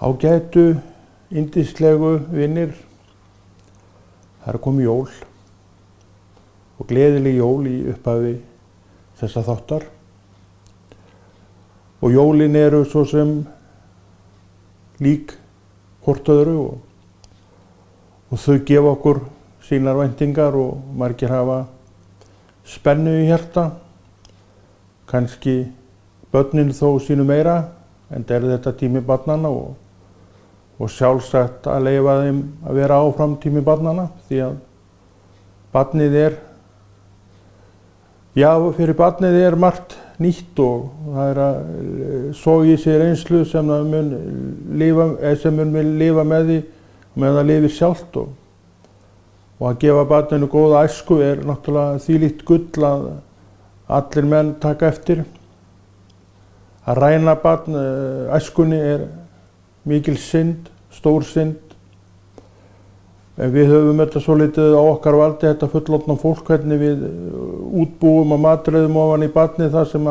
Ágætu, yndislegu vinir, það komið jól og gleðileg jól í upphafi þessa þáttar. Og jólin eru svo sem lík hvort öðru og þau gefa okkur sínar væntingar og margir hafa spennu í hjarta. Kannski börnin þó sínu meira, en þetta tími barnanna og sjálfsagt að leyfa þeim að vera áfram tími barnanna, því að barnið fyrir barnið margt nýtt og það að soga í sig reynslu sem það mun lifa með því meðan það lifir sjálft og að gefa barninu góða æsku náttúrulega þvílíkt gull að allir menn taka eftir. Að ræna barn æskunni mikil synd, stór synd. En við höfum þetta svolítið á okkar valdi, þetta fullorðna fólk, hvernig við útbúum og matreiðum ofan í barnið þar sem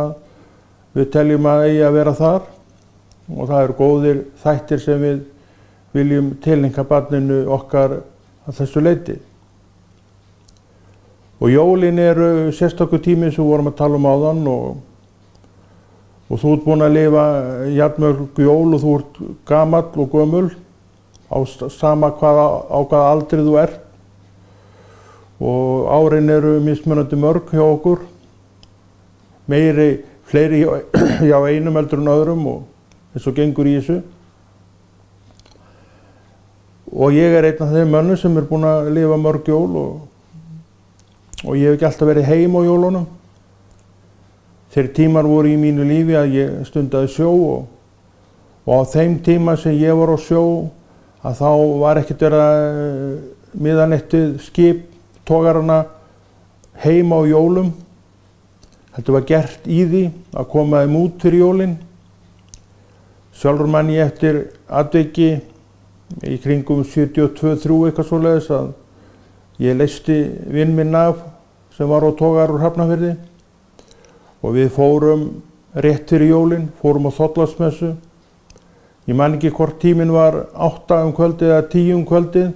við teljum að eigi að vera þar. Og það eru góðir þættir sem við viljum tileinka barninu okkar að þessu leyti. Og jólin eru sérstakur tími sem við vorum að tala áðan og þú ert búinn að lifa jafnmörg jól og þú ert gamall og gömul á sama á hvaða aldri þú ert. Og árin eru mismunandi mörg hjá okkur, fleiri hjá einum heldur en öðrum og eins og gengur í þessu. Og ég einn af þeim mönnum sem búinn að lifa mörg jól og ég hef ekki alltaf verið heim á jólunum. Þeir tímar voru í mínu lífi að ég stundaði sjó og á þeim tíma sem ég var á sjó að þá var ekkert verið að miðanettið skip togarana heim á jólum. Þetta var gert í því að koma þeim út fyrir jólin. Sjálfur man ég eftir atviki í kringum 72-73 eitthvað svoleiðis að ég leysti vin minn af sem var á togar úr Hafnarfirði. Og við fórum rétt fyrir jólin, fórum á Þorláksmessu. Ég man ekki hvort tíminn var 8 kvöldið eða 10 kvöldið.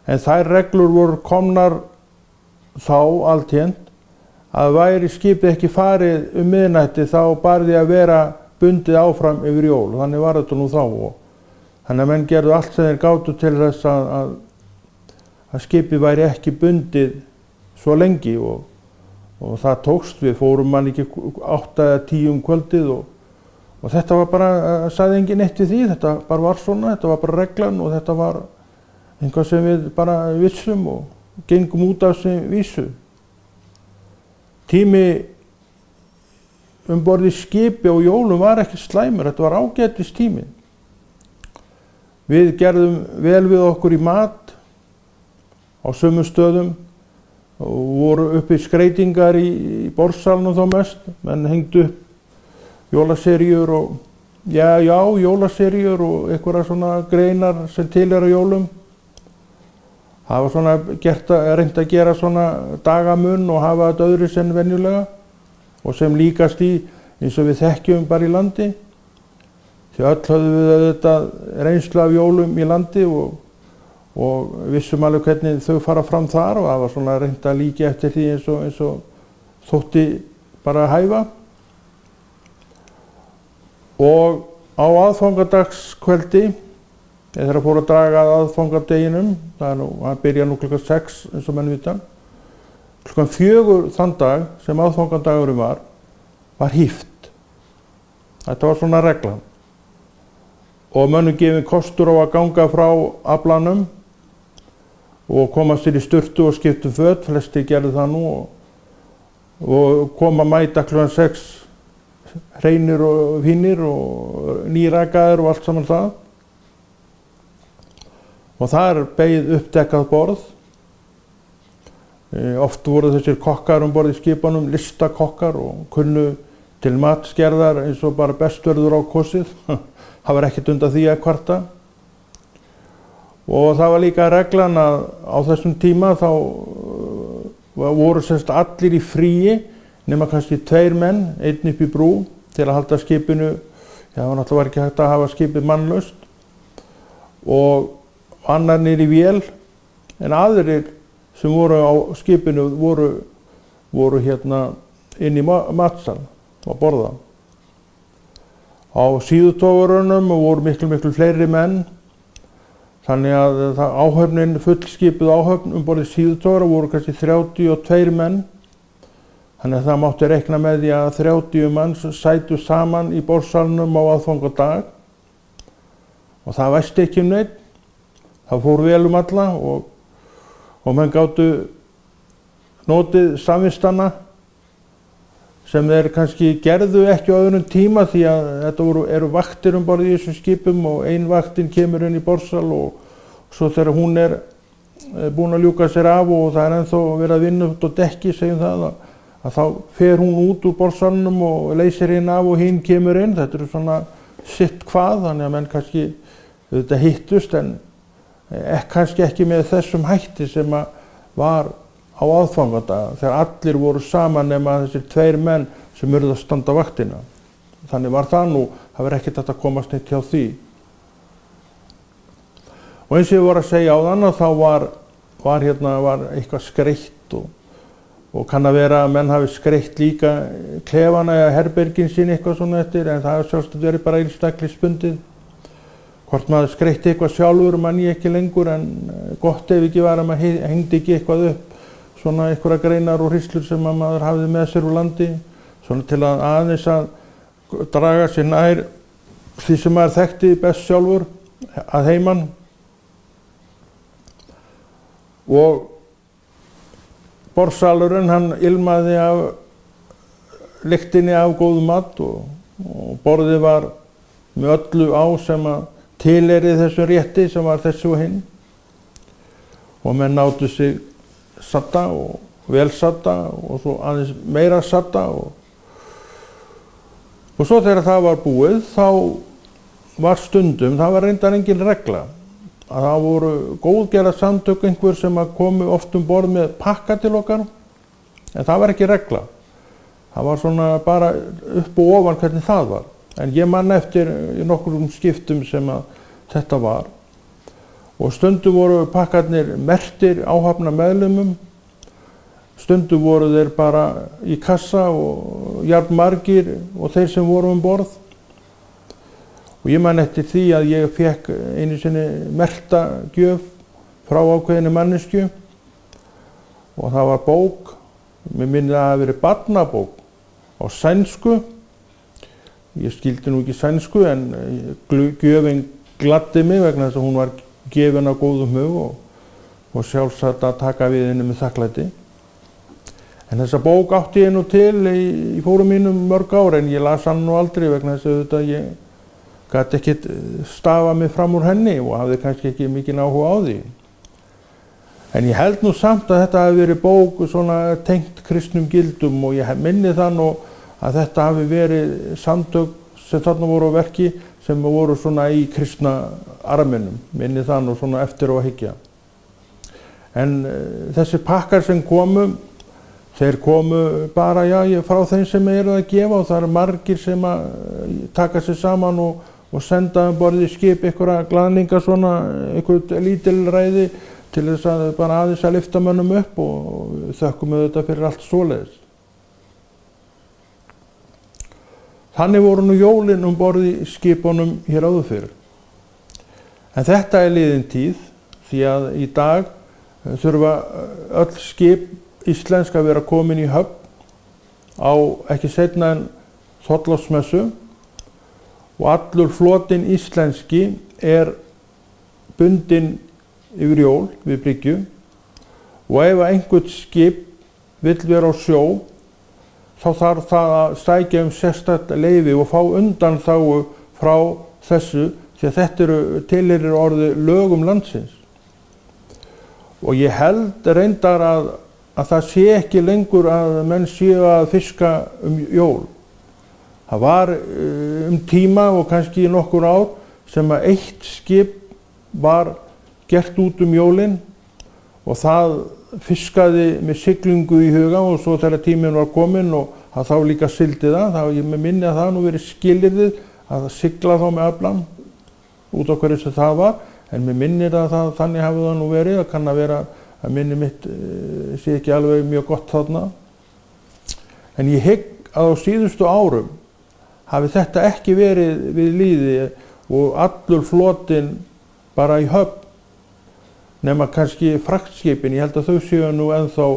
En þær reglur voru komnar þá alltént að væri skipið ekki farið miðnætti þá bar því að vera bundið áfram yfir jól. Þannig var þetta nú þá. Þannig að menn gerðu allt sem þeir gátu til þess að skipið væri ekki bundið svo lengi og það tókst. Við fórum man ekki 8 eða 10 kvöldið og þetta var bara, sagði enginn neitt við því, þetta bara var svona, þetta var bara reglan og þetta var einhvað sem við bara vissum og gengum út af sem vísu. Tími borð í skipi og jólum var ekki slæmur, þetta var ágætis tími. Við gerðum vel við okkur í mat á sömu stöðum og voru uppi skreytingar í borðsalnum þá mest. Menn hengdu upp jólaseríur og jólaseríur og einhverja svona greinar sem til á jólum. Það var svona reynt að gera svona dagamun og hafa þetta öðru sem venjulega og sem líkast í eins og við þekkjum bara í landi. Því öll höfðum við auðvitað reynslu af jólum í landi og vissum alveg hvernig þau fara fram þar og það var svona reynt að líka eftir því eins og þótti bara hæfa. Og á aðfangadagskveldi, þegar fór að draga að aðfangadeginum, það byrja nú klukkan 6 eins og menn vita, klukkan 4 þann dag sem aðfangadagurinn var híft. Þetta var svona reglan. Og mönnum gefinn kostur á að ganga frá aflanum og komast sér í sturtu og skipta föt, flestir gerðu það nú og koma mæta klukkan 6 hreinir og fínir og nýrakaðir og allt saman það. Og þar beið uppdekkað borð. Oft voru þessir kokkar borð í skipunum, listakokkar og kunnu til matsgerðar eins og bara best verður á kosið. Það var ekkert undan því að kvarta. Og það var líka reglan að á þessum tíma þá voru allir í fríi nema kannski 2 menn, einn upp í brú til að halda skipinu, það var náttúrulega ekki hægt að hafa skipið mannlaust. og annar niður í vél, en aðrir sem voru á skipinu voru hérna inn í matsal að borða. Á síðutogurunum voru miklu fleiri menn, þannig að áhöfnin, fullskipuð áhöfn borð í síðutogara voru kannski 32 menn. Þannig að það mátti reikna með því að 30 manns sætu saman í borðsalnum á aðfangadag. Og það væsti ekki neitt. Það fór vel alla og menn gátu notið samvistanna sem þeir kannski gerðu ekki á öðrum tíma, því að þetta eru vaktir borð í þessum skipum og ein vaktin kemur inn í borðsal og svo þegar hún er búin að ljúka sér af og það er ennþá verið að vinna út á dekki, segjum það, að þá fer hún út úr borðsalnum og leysir hinn af og hinn kemur inn. Þetta eru svona sitt hvað, þannig að menn kannski þetta hittust, en kannski ekki með þessum hætti sem var á aðfangadag, þegar allir voru saman nema þessir 2 menn sem urðu að standa vaktina. Þannig var það nú, það var ekkert að komast neitt hjá því. Og eins og ég voru að segja á þann, þá var eitthvað skreytt og kann að vera að menn hafi skreytt líka klefana eða herbergin sín eitthvað svona eftir, en það hefur sjálfsagt verið bara einstaklingsbundið. Hvort maður skreytti eitthvað sjálfur man ég ekki lengur, en gott ef ekki var að maður hengdi ekki eitthvað upp, svona einhverja greinar og hríslur sem maður hafði með sér úr landi, svona til að aðeins að draga sér nær því sem maður þekkti best sjálfur að heiman. Og borðsalurinn, hann ilmaði af lyktinni af góðum mat og borðið var með öllu á sem að tilheyrði þessum rétti sem var þessu og hinn. Og menn nátu sig satta og vel satta og svo aðeins meira satta og svo þegar það var búið þá var stundum, það var reyndar engin regla, að það voru góðgerða samtök einhver sem komu oft borð með pakka til okkar, en það var ekki regla. Það var svona bara upp og ofan hvernig það var. En ég man eftir í nokkrum skiptum sem þetta var. Og stundum voru pakkarnir merktir áhafna meðlimum, stundum voru þeir bara í kassa og jafnmargir og þeir sem voru borð. Og ég man eftir því að ég fékk einu sinni merkta gjöf frá ákveðinni manneskju og það var bók, mér minnir að það hafi verið barnabók á sænsku. Ég skildi nú ekki sænsku en gjöfin gladdi mig vegna þess að hún var gefin á góðum hug og sjálfsagt að taka við henni með þakklæti. En þessa bók átti ég nú til í fórum mínum mörg ár, en ég las hann nú aldrei vegna þess að auðvitað ég gat ekkert stafað mig fram úr henni og hafði kannski ekki mikinn áhuga á því. En ég held nú samt að þetta hafi verið bók svona tengt kristnum gildum og ég minni það nú að þetta hafi verið samtök sem þarna voru á verki sem voru svona í kristna arminum. Minni það nú svona eftir á að hyggja. En þessi pakkar sem komu, þeir komu bara frá þeim sem eru að gefa og það eru margir sem að taka sig saman og senda borð í skip einhverja glaðninga svona, einhver lítilræði til þess að bara aðeins að lyfta mönnum upp og þökkum auðvitað fyrir allt svoleiðis. Þannig voru nú jólin borð í skipunum hér áður fyrr. En þetta er liðin tíð því að í dag þurfa öll skip íslensk að vera komin í höfn á ekki seinna en Þorláksmessu og allur flotinn íslenski er bundinn yfir jól við bryggju og ef einhvert skip vill vera á sjó þá þarf það að sækja sérstakt leyfi og fá undanþágu frá þessu því að þetta tilheyrir orði lögum landsins. Og ég held reyndar að það sé ekki lengur að menn séu að fiska jól. Það var tíma og kannski í nokkur ár sem að eitt skip var gert út jólin og það fiskaði með siglingu í huga og svo þegar tíminn var kominn og það þá líka sigldi það, ég minni að það nú verið skilyrðið að sigla þá með aflann út á hverju sem það var, en mér minnir að þannig hafi það nú verið, það kann að vera að minni mitt sé ekki alveg mjög gott þarna. En ég hygg að á síðustu árum hafi þetta ekki verið við lýði og allur flotinn bara í höfn, nema kannski fraktskipin. Ég held að þau séu nú ennþá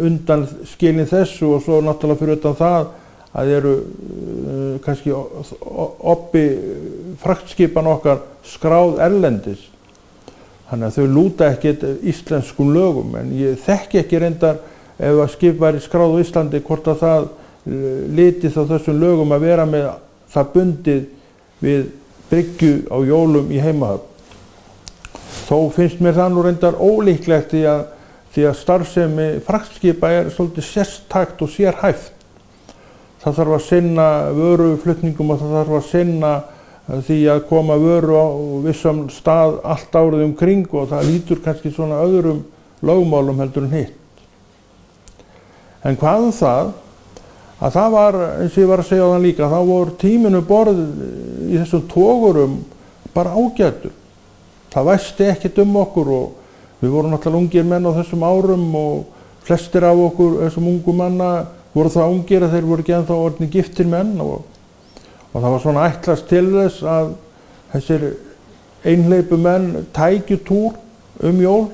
undan skilin þessu, og svo náttúrulega fyrir utan það að eru kannski oppi fraktskipan okkar skráð erlendis. Þannig að þau lúta ekkert íslenskum lögum, en ég þekki ekki reyndar ef að skip væri skráð á Íslandi hvort að það liti þá þessum lögum að vera með það bundið við bryggju á jólum í heimahöfn. Þó finnst mér það nú reyndar ólíklegt því að starfsemi fraktskipa svolítið sérstakt og sérhæft. Það þarf að sinna vöruflutningum og það þarf að sinna því að koma vöru á vissum stað allt árið kring, og það lítur kannski svona öðrum lögmálum heldur en hitt. En hvað það? Að það var, eins og ég var að segja á þann líka, þá voru tíminu borð í þessum togurum bara ágætur. Það væsti ekkert okkur, og við vorum náttúrulega ungir menn á þessum árum, og flestir af okkur, þessum ungu manna, voru það ungir að þeir voru ekki ennþá orðnir giftir menn, og það var svona ætlast til þess að þessir einhleypu menn tækju túr jól,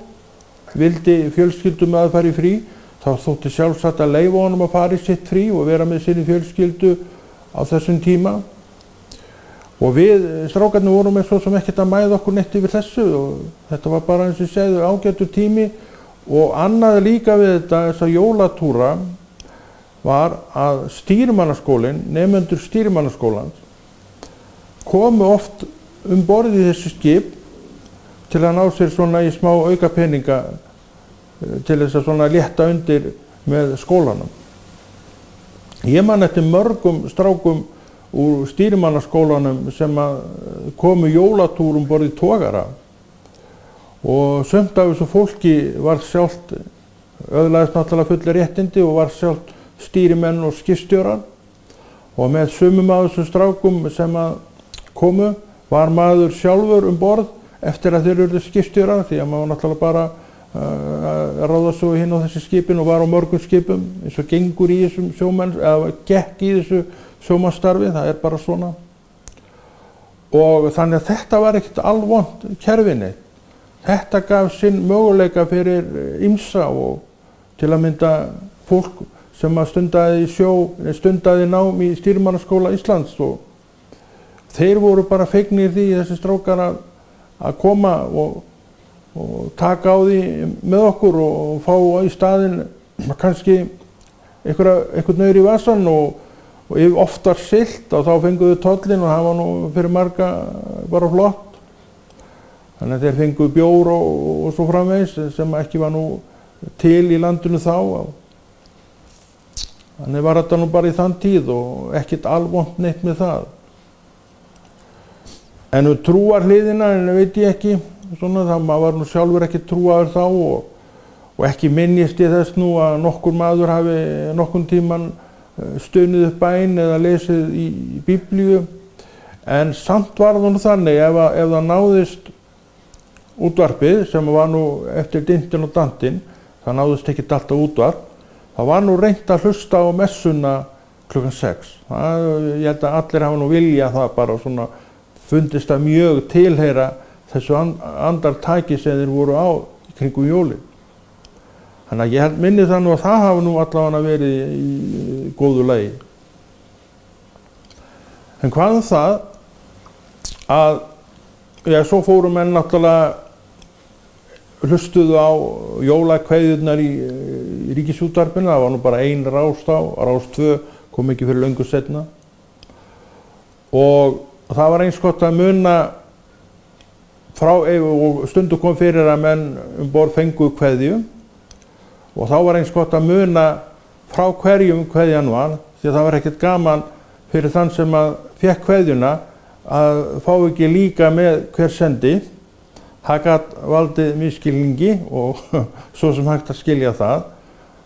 vildi fjölskyldum að fara í frí, þá þótti sjálfsagt að leyfa honum að fara í sitt frí og vera með sinni fjölskyldu á þessum tíma. Og við strákarnir vorum eins og sem ekkert að mæða okkur neitt yfir þessu, og þetta var bara eins og segðu ágætur tími. Og annað líka við þessa jólatúra var að stýrimannaskólinn, nemendur stýrimannaskólans, komu oft borð í þessi skip til að ná sér svona í smá aukapeninga til þess að svona létta undir með skólanum. Ég man eftir mörgum strákum úr stýrimannaskólanum sem komu jólatúr borð í togara, og sumt af þessu fólki var sjálft, öðlaðist náttúrulega fullir réttindi og var sjálft stýrimenn og skipstjórar, og með sumum af þessum strákum sem komu var maður sjálfur borð eftir að þeir urðu skipstjórar, því að maður náttúrulega bara ráða svo hinn á þessi skipin og var á mörgum skipum, eins og gengur í þessum sjómenn, eða gekk í þessu sjómannsstarfi, það bara svona. Og þannig að þetta var ekkert alvont kerfinni. Þetta gaf sinn möguleika fyrir ýmsa, og til að mynda fólk sem stundaði nám í stýrimannaskóla Íslands, og þeir voru bara fegnir því, þessi strákar, að koma og taka á því með okkur og fá í staðinn kannski einhvern nöyr í vasann, og oftar siglt, og þá fenguðu tollinn, og það var nú fyrir marga bara flott. Þannig að þeir fenguðu bjór og svo framvegis sem ekki var nú til í landinu þá. Þannig var þetta nú bara í þann tíð og ekkert alvont neitt með það. En trúarhliðina, veit ég ekki, svona, það maður var nú sjálfur ekki trúaður þá, og ekki minnist ég þess nú að nokkur maður hafi nokkun tíman stunið upp bæn eða lesið í Biblíu. En samt var það nú þannig, ef það náðist útvarpið, sem var nú eftir dyntin og dantin, það náðist ekki alltaf útvarp, það var nú reynt að hlusta á messuna klukkan 6. Ég held að allir hafa nú viljað það, bara svona fundist að mjög tilheyra þessu andartaki sem þeir voru á í kringum jólin. Þannig að ég minni það nú að það hafa nú allavega verið í góðu lagi. En hvað það að, svo fóru menn náttúrulega, hlustuðu á jólakveðjurnar í Ríkisútvarpinu, það var nú bara ein rás þá, rás 2 kom ekki fyrir löngu seinna. Og það var eins gott að muna frá, og stundu kom fyrir að menn borð fengu kveðju, og þá var eins gott að muna frá hverjum kveðjan var, því að það var ekkert gaman fyrir þann sem fékk kveðjuna að fá ekki líka með hver sendi. Það gat valdið misskilningi, og svo sem hægt að skilja það.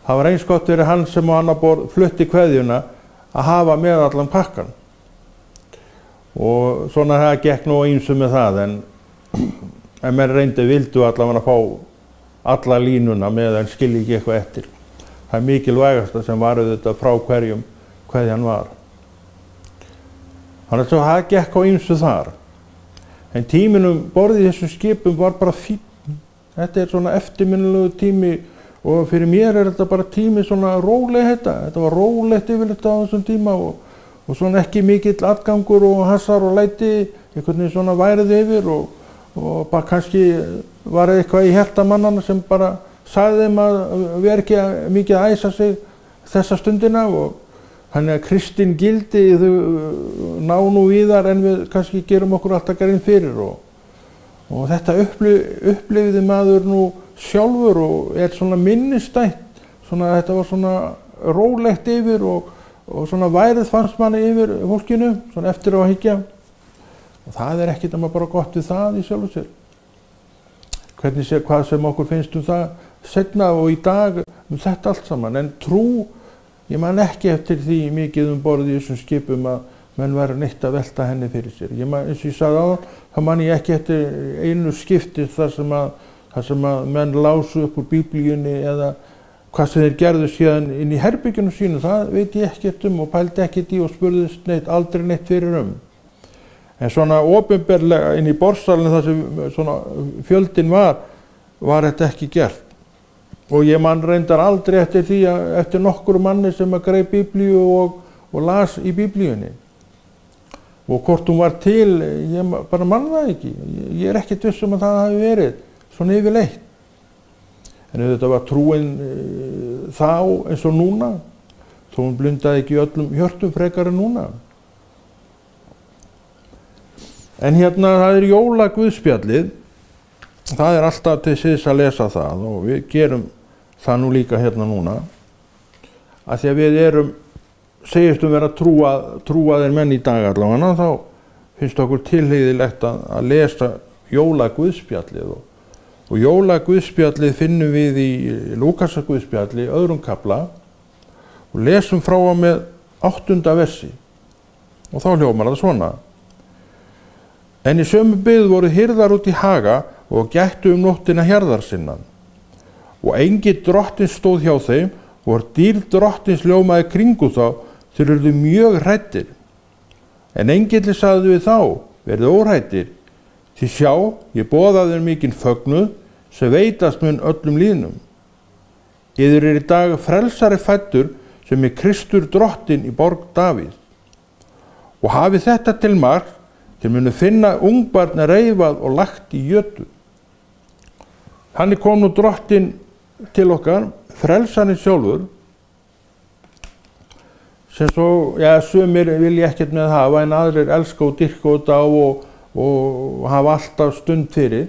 Það var eins gott fyrir hann sem á annar borð flutti kveðjuna að hafa með allan pakkan. Og svona það gekk nú ýmsu með það, en menn reyndi vildu allavega að fá alla línuna með en skilji ekki eitthvað eftir. Það er mikilvægasta sem var auðvitað frá hverjan var. Þannig að það gekk á ýmsu þar. En tíminn borð í þessum skipum var bara fínn. Þetta er svona eftirminnilegu tími og fyrir mér er þetta bara tími svona róleg þetta. Þetta var rólegt yfir þetta á þessum tíma og svona ekki mikill atgangur og hasar og læti, einhvern veginn svona værið yfir og bara kannski var eitthvað í hjarta mannanna sem bara sagði þeim að vera ekki mikið að æsa sig þessa stundina og þannig að kristin gildi þau ná nú víðar en við kannski gerum okkur alltaf grein fyrir og þetta upplifði maður nú sjálfur og er svona minnistætt, svona þetta var svona rólegt yfir og svona værið fannst manni yfir fólkinu, svona eftir á að hyggja. Og það er ekkert nema bara gott við það í sjálfu sér. Hvað sem okkur finnst það seinna og í dag þetta allt saman. En trú, ég man ekki eftir því mikið borð í þessum skipum að menn væru neitt að velta henni fyrir sér. Eins og ég sagði áðan, þá man ég ekki eftir einu skipti þar sem að menn lásu upp úr Biblíunni eða hvað sem þeir gerðu síðan inn í herbyggjunum sínu, það veit ég ekkert og pældi ekkert í og spurðist aldrei neitt fyrir En svona opinberlega inn í borðsalinn þar sem svona fjöldinn var þetta ekki gert. Og ég man reyndar aldrei eftir því eftir nokkru manni sem að greip Biblíu og las í Biblíunni. Og hvort hún var til, ég bara man það ekki. Ég er ekkert viss að það hafi verið svona yfirleitt. En þetta var trúin þá eins og núna, þó hún blundaði ekki öllum hjörtum frekar en núna. En hérna það er jólaguðspjallið, það er alltaf til síðs að lesa það og við gerum það nú líka hérna núna. Af því að við segjumst vera trúaðir menn í dag allavega, þá finnst okkur tilheiðilegt að lesa jólaguðspjallið og jólaguðspjallið finnum við í Lúkasarguðspjalli, 2. kafla og lesum frá og með 8. versi og þá hljómar það svona. En í sömu byggð voru hirðar út í haga og gættu nóttina hjarðar sinna. Og engill drottins stóð hjá þeim og dýr drottins ljómaði kringu þá, þeir urðu mjög hræddir. En engilli sagði við þá, verið óhræddir, því sjá, ég boða þér mikinn fögnuð sem veitast mun öllum lýðnum. Yður í dag frelsari fæddur sem er Kristur drottinn í borg Davíð. Og hafið þetta til mark, til munu finna ungbarn reifað og lagt í jötu. Þannig kom nú drottinn til okkar, frelsarinn sjálfur, sem svo, sumir vilja ekkert með hafa en aðrir elska og dyrka þetta og hafa alltaf stund fyrir.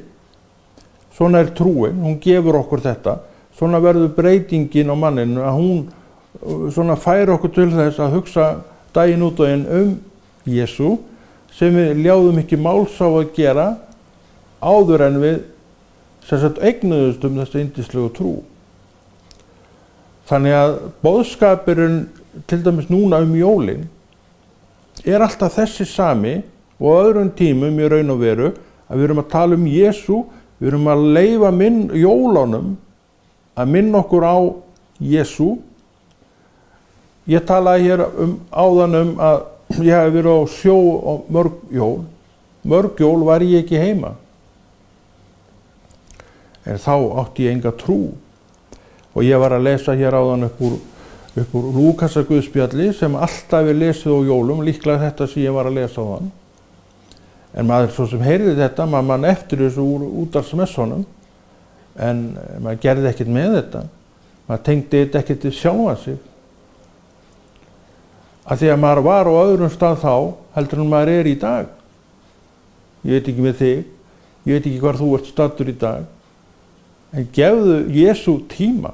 Svona er trúin, hún gefur okkur þetta. Svona verður breytingin á manninu að hún svona fær okkur til þess að hugsa daginn út og inn Jesú sem við ljáðum ekki máls á að gera áður en við eignuðust þessa yndislegu trú. Þannig að boðskapurinn til dæmis núna jólin er alltaf þessi sami og öðrum tímum í raun og veru að við erum að tala Jesú, við erum að leyfa jólunum að minna okkur á Jesú. Ég talaði hér áðan að ég hef verið á sjó á mörg jól. Mörg jól var ég ekki heima. En þá átti ég enga trú. Og ég var að lesa hér áðan upp úr Lúkasarguðspjalli sem alltaf er lesið á jólum, líklega þetta sem ég var að lesa áðan. En maður svo sem heyrði þetta, maður mann eftir þessu úr útvarpsmessunum, en maður gerði ekkert með þetta. Maður tengdi þetta ekkert til sjálfan sig. Af því að maður var á öðrum stað þá, heldur en maður er í dag. Ég veit ekki með þig, ég veit ekki hvar þú ert staddur í dag. En gefðu Jesú tíma.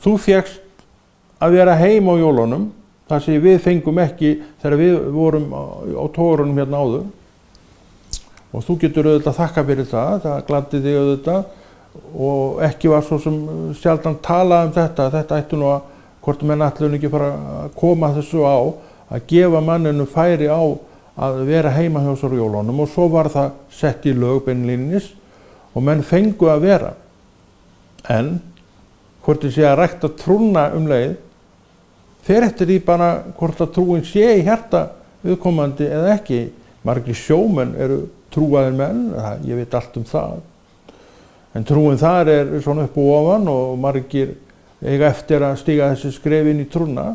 Þú fékkst að vera heim á jólunum, það sem við fengum ekki þegar við vorum á tórunum hérna áður. Og þú getur auðvitað þakka fyrir það gladdi þig auðvitað og ekki var svo sem sjaldan talað þetta ættu nú hvort menn ætluðu ekki fara að koma þessu á, að gefa manninu færi á að vera heima hjá sér á jólunum, og svo var það sett í lög beinlínis og menn fengu að vera. En hvort þið sé að rækta trúna leið, fer eftir því bara hvort að trúin sé í hjarta viðkomandi eða ekki. Margir sjómenn eru trúaðir menn, ég veit allt það. En trúin þar svona upp og ofan, og margir eiga eftir að stíga þessi skref inn í trúna.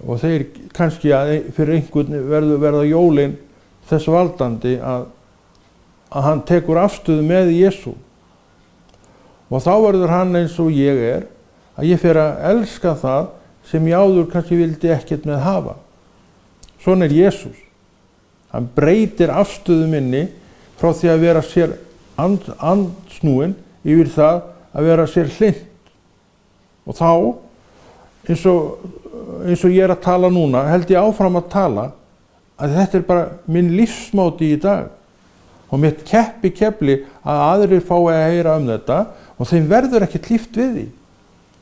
Og þeir kannski að fyrir einhvern verða jólin þess valdandi að hann tekur afstöðu með Jesú. Og þá verður hann eins og ég að ég fer að elska það sem ég áður kannski vildi ekkert með hafa. Svona Jesús. Hann breytir afstöðu minni frá því að vera sér andsnúin yfir það að vera sér hlynnt. Og þá, eins og ég að tala núna, held ég áfram að tala að þetta bara minn lífsmáti í dag. Og mitt kepli að aðrir fái að heyra þetta, og þeim verður ekki hlíft við því.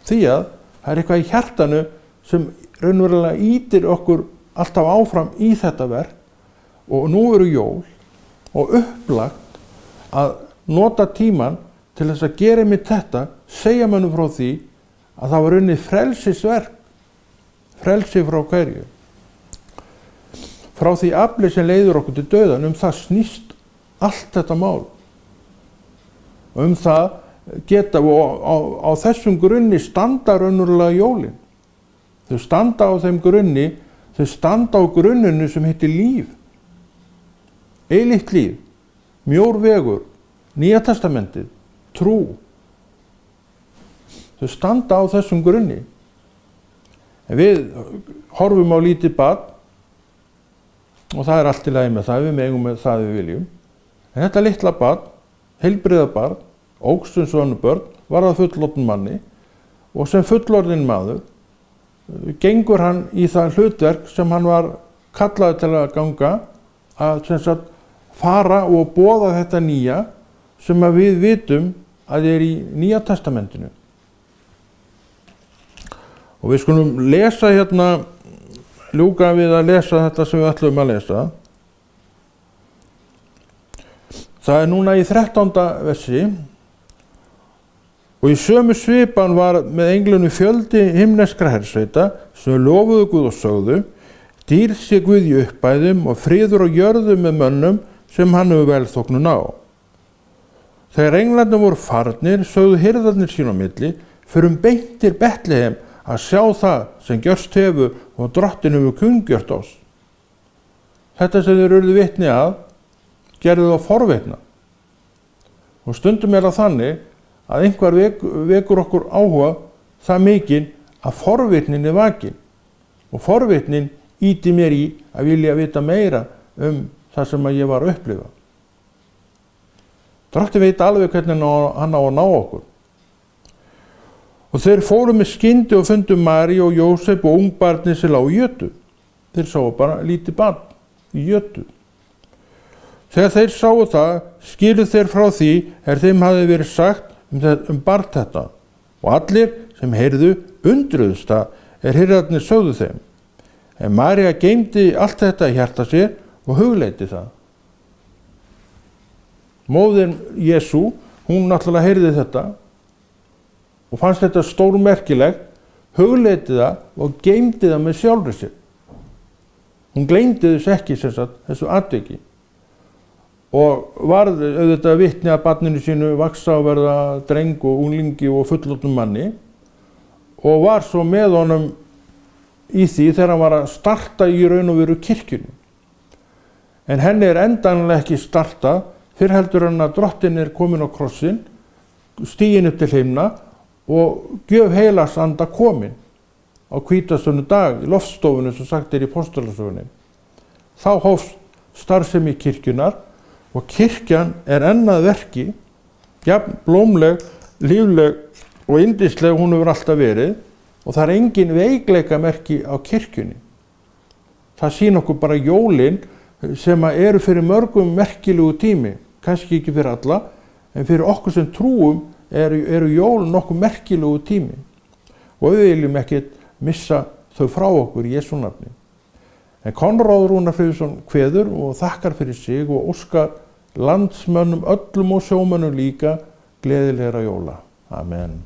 Því að það eitthvað í hjartanu sem raunverulega ýtir okkur alltaf áfram í þetta verk, og nú eru jól og upplagt að nota tíman til þess að gera mitt þetta, segja mönnum frá því að það var unnið frelsisverk. Frelsi frá hverju? Frá því afli sem leiður okkur til dauðan, það snýst allt þetta mál. Og það geta, og á þessum grunni standa raunverulega jólin. Þau standa á þeim grunni, þau standa á grunninu sem heitir líf. Eilíft líf, mjór vegur, Nýja testamentið, trú. Þau standa á þessum grunni. En við horfum á lítið barn, og það allt í lagi með það, við megum með það við viljum. En þetta litla barn, heilbrigða barn, óx eins og önnur börn, var það fullorðinn manni, og sem fullorðinn maður gengur hann í það hlutverk sem hann var kallaður til að ganga, að sem sagt fara og boða þetta nýja sem að við vitum að í Nýja testamentinu. Og við skulum lesa hérna, ljúka við að lesa þetta sem við ætlum að lesa. Það núna í 13. versi. Og í sömu svipan var með englunum fjöldi himneskra hersveita sem lofuðu Guð og sögðu: dýrð sé Guð í uppæðum og friður á jörðu með mönnum sem hann hefur velþóknun á. Þegar englarnir voru farnir, sögðu hirðarnir sín á milli: förum beint til Betlehem að sjá það sem gjörst hefur og Drottinn hefur kunngjört oss. Þetta sem þeir urðu vitni að, gerðu þá forvitna. Og stundum það þannig að einhver vekur okkur áhuga það mikinn að forvitnin vakin. Og forvitnin ýti mér í að vilja vita meira það sem ég var að upplifa. Drottinn veit alveg hvernig hann á að ná okkur. Og þeir fóru með skyndi og fundu Maríu og Jósef og ungbarnið sem lá í jötu. Þeir sáu bara lítið barn í jötu. Þegar þeir sáu það, skilu þeir frá því þeim hafði verið sagt barn þetta. Og allir sem heyrðu undruðust það hirðarnir sögðu þeim. En María geymdi allt þetta í hjarta sér og hugleiddi það. Móðir Jesú, hún náttúrulega heyrði þetta og fannst þetta stórmerkilegt, hugleiddi það og geymdi það með sjálfri sér. Hún gleymdi þess ekki þessu atviki og varð auðvitað vitni að barninu sínu vaksa og verða dreng og unglingi og fullorðnum manni og var svo með honum í því þegar hann var að starta í raun og veru kirkjunni. En henni endanlega ekki startað fyrr heldur hann að Drottinn komin á krossin, stiginn upp til himna og gjöf heilags anda komin á hvítasunnu dag í loftstofunni sem sagt í Póstulasögunni. Þá hófst starfsemi kirkjunar og kirkjan enn að verki, jafn blómleg, lífleg og yndisleg hún hefur alltaf verið og það engin veikleikamerki á kirkjunni. Það sýn okkur bara jólin sem eru fyrir mörgum merkilegu tími, kannski ekki fyrir alla, en fyrir okkur sem trúum eru jól nokkuð merkilegu tími og við viljum ekki missa þau frá okkur í Jesú nafni. En Konráð Rúnar Friðriksson kveður og þakkar fyrir sig og óskar landsmönnum öllum og sjómönnum líka gleðilegra jóla. Amen.